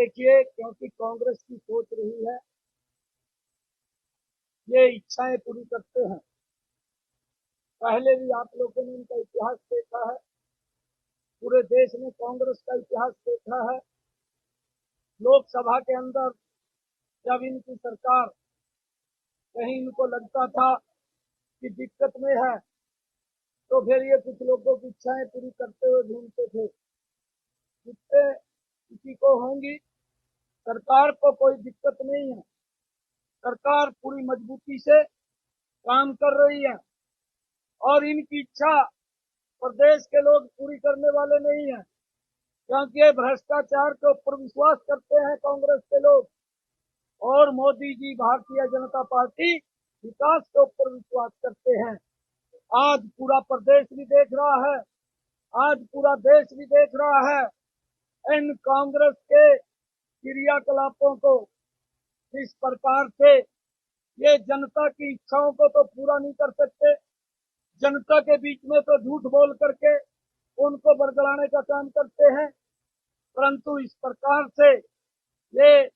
देखिए, क्योंकि कांग्रेस की सोच रही है, ये इच्छाएं पूरी करते हैं। पहले भी आप लोगों ने इनका इतिहास देखा है, पूरे देश ने कांग्रेस का इतिहास देखा है। लोकसभा के अंदर जब इनकी सरकार, कहीं इनको लगता था कि दिक्कत में है, तो फिर ये कुछ लोगों की इच्छाएं पूरी करते हुए घूमते थे, जिससे किसी को होंगी। सरकार को कोई दिक्कत नहीं है, सरकार पूरी मजबूती से काम कर रही है और इनकी इच्छा प्रदेश के लोग पूरी करने वाले नहीं है, क्योंकि ये भ्रष्टाचार के ऊपर विश्वास करते हैं कांग्रेस के लोग, और मोदी जी, भारतीय जनता पार्टी विकास के ऊपर विश्वास करते हैं। आज पूरा प्रदेश भी देख रहा है, आज पूरा देश भी देख रहा है इन कांग्रेस के क्रियाकलापों को, किस प्रकार से ये जनता की इच्छाओं को तो पूरा नहीं कर सकते, जनता के बीच में तो झूठ बोल करके उनको बरगलाने का काम करते हैं, परंतु इस प्रकार से ये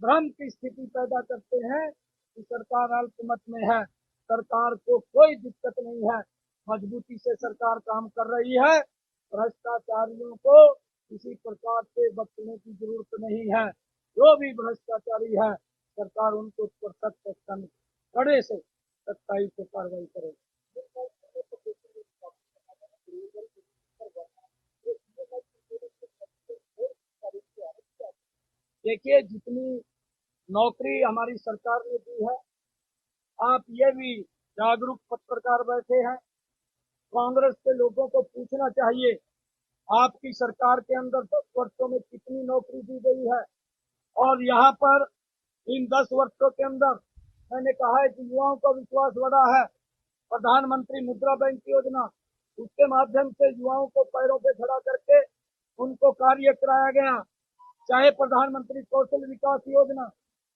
भ्रम की स्थिति पैदा करते हैं कि सरकार अल्पमत में है। सरकार को कोई दिक्कत नहीं है, मजबूती से सरकार काम कर रही है। भ्रष्टाचारियों को किसी प्रकार से बख्शने की जरूरत नहीं है। जो भी भ्रष्टाचारी है, सरकार उनके ऊपर सख्त कड़े से सख्ताई से कार्रवाई करे। देखिए, जितनी नौकरी हमारी सरकार ने दी है, आप ये भी जागरूक पत्रकार बैठे हैं, कांग्रेस के लोगों को पूछना चाहिए, आपकी सरकार के अंदर 10 वर्षों में कितनी नौकरी दी गई है। और यहाँ पर इन 10 वर्षों के अंदर मैंने कहा है कि युवाओं का विश्वास बढ़ा है। प्रधानमंत्री मुद्रा बैंक योजना, उसके माध्यम से युवाओं को पैरों पे खड़ा करके उनको कार्य कराया गया। चाहे प्रधानमंत्री कौशल विकास योजना,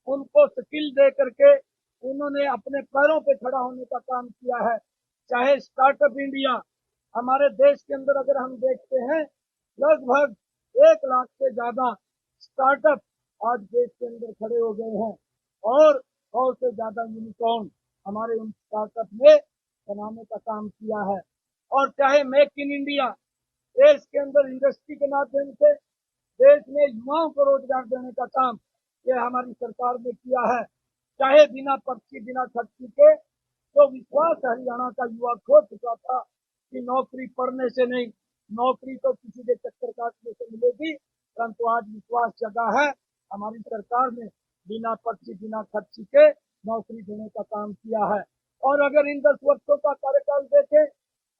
उनको स्किल दे करके उन्होंने अपने पैरों पे खड़ा होने का काम किया है। चाहे स्टार्टअप इंडिया, हमारे देश के अंदर अगर हम देखते हैं, लगभग 1 लाख से ज्यादा स्टार्टअप आज देश के अंदर खड़े हो गए हैं, और 100 से ज्यादा यूनिकॉर्न हमारे उन स्टार्टअप में बनाने का काम किया है। और चाहे मेक इन इंडिया, देश के अंदर इंडस्ट्री के माध्यम से देश में युवाओं को रोजगार देने का काम ये हमारी सरकार ने किया है। चाहे बिना पर्ची, बिना खर्ची के जो विश्वास हरियाणा का युवा खो चुका था कि नौकरी पढ़ने से नहीं, नौकरी तो किसी के चक्कर काटने से मिलेगी, परंतु आज विश्वास जगा है हमारी सरकार ने, बिना पर्ची, बिना खर्ची के नौकरी देने का काम किया है। और अगर इन 10 वर्षों का कार्यकाल देखें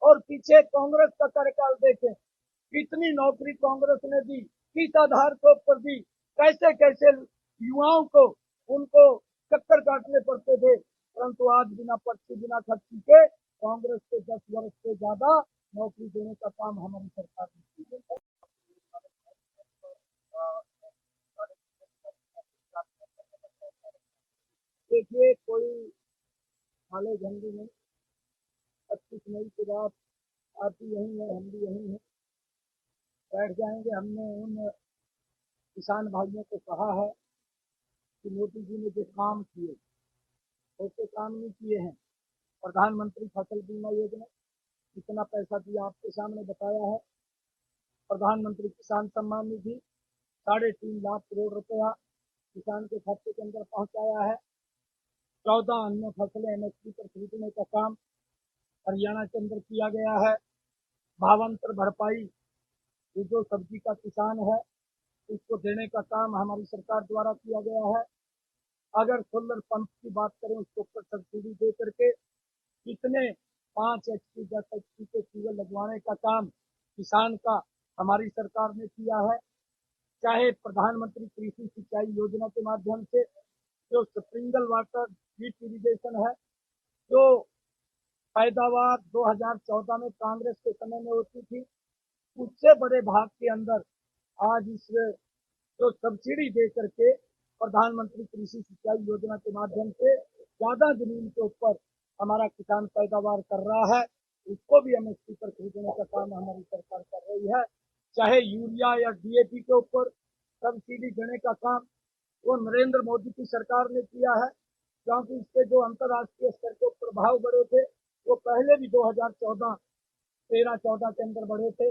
और पीछे कांग्रेस का कार्यकाल देखें, कितनी नौकरी कांग्रेस ने दी, किस आधार के ऊपर दी, कैसे कैसे युवाओं को उनको चक्कर काटने पड़ते थे, परंतु आज बिना पर्ची, बिना खर्ची के कांग्रेस के 10 वर्ष से ज्यादा नौकरी देने का काम हमारी सरकार ने किया। देखिए, कोई काले झंडी में 25 मई की रात आप भी यहीं है, हम भी यहीं है, बैठ जाएंगे। हमने उन किसान भाइयों को कहा है कि मोदी जी ने जो काम किए ऐसे काम नहीं किए हैं। प्रधानमंत्री फसल बीमा योजना, कितना पैसा दिया आपके सामने बताया है। प्रधानमंत्री किसान सम्मान निधि, 3.5 लाख करोड़ रुपया किसान के खाते के अंदर पहुंचाया है। 14 अन्य फसलें एमएसपी पर खरीदने का काम हरियाणा के अंदर किया गया है। भावांतर भरपाई, ये जो सब्जी का किसान है उसको देने का काम हमारी सरकार द्वारा किया गया है। अगर सोलर पंप की बात करें, उसके ऊपर सब्सिडी दे करके कितने 5 HP 10 HP के ट्यूबवेल लगवाने का काम किसान का हमारी सरकार ने किया है। चाहे प्रधानमंत्री कृषि सिंचाई योजना के माध्यम से जो स्प्रिंगल वाटर ड्रिप इरिगेशन है, जो पैदावार 2014 में कांग्रेस के समय में होती थी, उससे बड़े भाग के अंदर आज इस जो सब्सिडी दे करके प्रधानमंत्री कृषि सिंचाई योजना के माध्यम से ज्यादा जमीन के ऊपर हमारा किसान पैदावार कर रहा है, उसको भी एमएसपी पर खरीदने का काम हमारी सरकार कर रही है। चाहे यूरिया या डीएपी के ऊपर सब्सिडी देने का काम वो नरेंद्र मोदी की सरकार ने किया है, क्योंकि इसके जो अंतर्राष्ट्रीय स्तर के प्रभाव बढ़े थे वो पहले भी 2014 13-14 के अंदर बढ़े थे।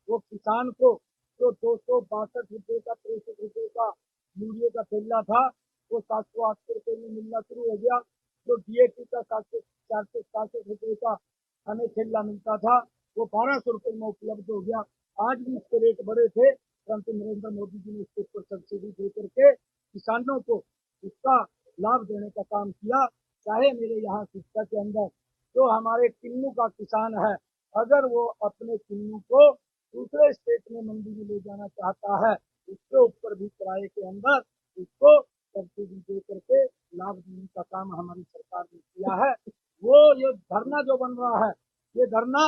वो किसान को जो 262 रुपये का 63 रुपये का यूरिया का थैला था वो 700-800 रुपये में मिलना शुरू हो गया। जो DAP का 467 रुपये का हमें थैला मिलता था वो 1200 रुपये में उपलब्ध हो गया। आज भी इसके रेट बढ़े थे, परंतु नरेंद्र मोदी जी ने इसके ऊपर सब्सिडी दे करके किसानों को इसका लाभ देने का काम किया। चाहे मेरे यहाँ सिरसा के अंदर जो हमारे किन्नू का किसान है, अगर वो अपने किन्नू को दूसरे स्टेट में मंडी में ले जाना चाहता है, उसके ऊपर भी किराए के अंदर उसको सब्सिडी दे करके लाभ देने का काम हमारी सरकार ने किया है। वो ये धरना जो बन रहा है, ये धरना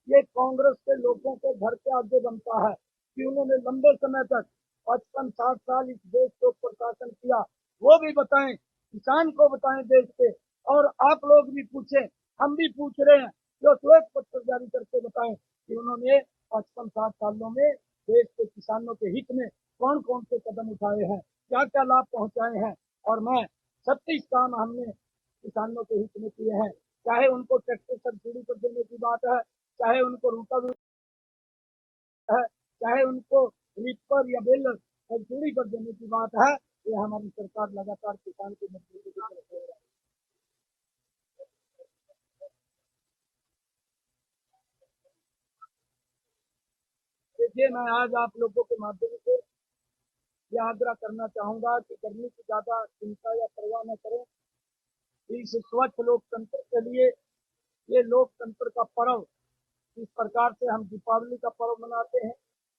ये कांग्रेस के लोगों के घर के आगे बनता है कि उन्होंने लंबे समय तक 55-60 साल इस देश को प्रशासन किया। वो भी बताएं, किसान को बताएं देश के, और आप लोग भी पूछें, हम भी पूछ रहे हैं, जो श्वेत पत्र जारी करके बताएं कि उन्होंने 55-60 सालों में देश के किसानों के हित में कौन कौन से कदम उठाए हैं, क्या क्या लाभ पहुंचाए हैं। और मैं 36 काम हमने किसानों के हित में किए हैं, चाहे उनको ट्रैक्टर सब्सिडी पर देने की बात है, चाहे उनको रोटावेटर है, चाहे उनको रीपर या बेलर सब्सिडी पर देने की बात है। ये हमारी सरकार लगातार किसान की मजबूरी की तरफ हो रहा है। देखिए, मैं आज आप लोगों के माध्यम से ये आग्रह करना चाहूंगा कि गर्मी की ज्यादा चिंता या परवाह न करें। इस स्वच्छ लोकतंत्र के लिए ये लोकतंत्र का पर्व, इस प्रकार से हम दीपावली का पर्व मनाते हैं,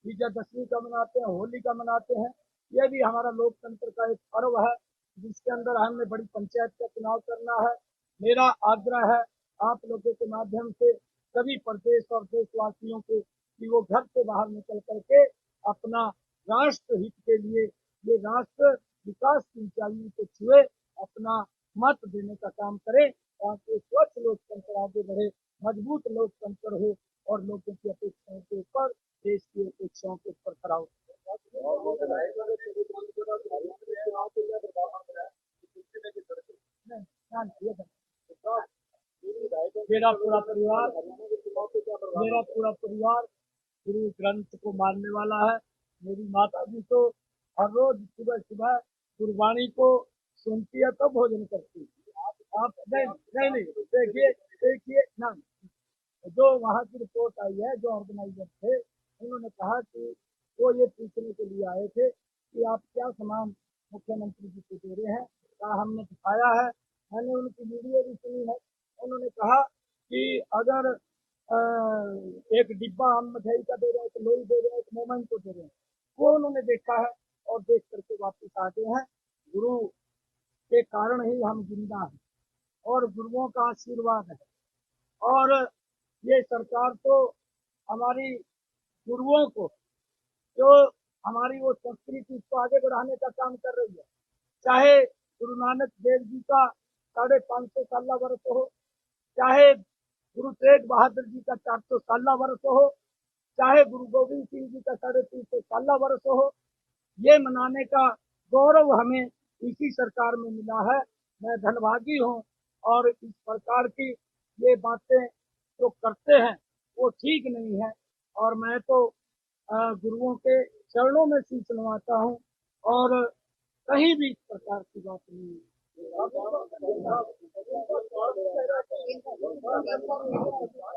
विजयदशमी का मनाते हैं, होली का मनाते हैं, ये भी हमारा लोकतंत्र का एक पर्व है जिसके अंदर हमने बड़ी पंचायत का चुनाव करना है। मेरा आग्रह है आप लोगों के माध्यम से सभी प्रदेश और देशवासियों को कि वो घर से बाहर निकल करके अपना राष्ट्र हित के लिए, ये राष्ट्र विकास की ऊंचाइयों को छुए, अपना मत देने का काम करें ताकि स्वच्छ लोकतंत्र आगे बढ़े, मजबूत लोकतंत्र हो और लोगों की अपेक्षाओं के ऊपर, देश की अपेक्षाओं के ऊपर खड़ा हो। मेरा पूरा परिवार मेरा पूरा परिवार गुरु ग्रंथ को मानने वाला है। मेरी माता जी तो हर रोज सुबह सुबह गुरबाणी को सुनती है तो भोजन करती है। आप नहीं नहीं नहीं, देखिए देखिए ना, जो वहाँ की रिपोर्ट आई है, जो ऑर्गेनाइजर थे उन्होंने कहा कि वो ये पूछने के लिए आए थे कि आप क्या सामान मुख्यमंत्री जी को दे रहे हैं। कहा हमने दिखाया है, मैंने उनकी वीडियो भी सुनी है। उन्होंने कहा कि अगर एक डिब्बा हम मिठाई का दे रहे हैं, एक लोई दे रहे हैं, एक मोमेंट को दे रहे हैं, वो उन्होंने देखा है और देख करके वापस आ गए हैं। गुरु के कारण ही हम जिंदा हैं और गुरुओं का आशीर्वाद है। और ये सरकार तो हमारी गुरुओं को, जो हमारी वो संस्कृति को आगे बढ़ाने का काम कर रही है। चाहे गुरु नानक देव जी का 550 साल वर्ष हो, चाहे गुरु तेग बहादुर जी का 400 साल वर्ष हो, चाहे गुरु गोविंद सिंह जी का 350 साल वर्ष हो, ये मनाने का गौरव हमें इसी सरकार में मिला है। मैं धन्यभागी हूँ और इस प्रकार की ये बातें जो करते हैं वो ठीक नहीं है। और मैं तो गुरुओं के चरणों में शीश नवाता हूँ और कहीं भी इस प्रकार की बात नहीं है।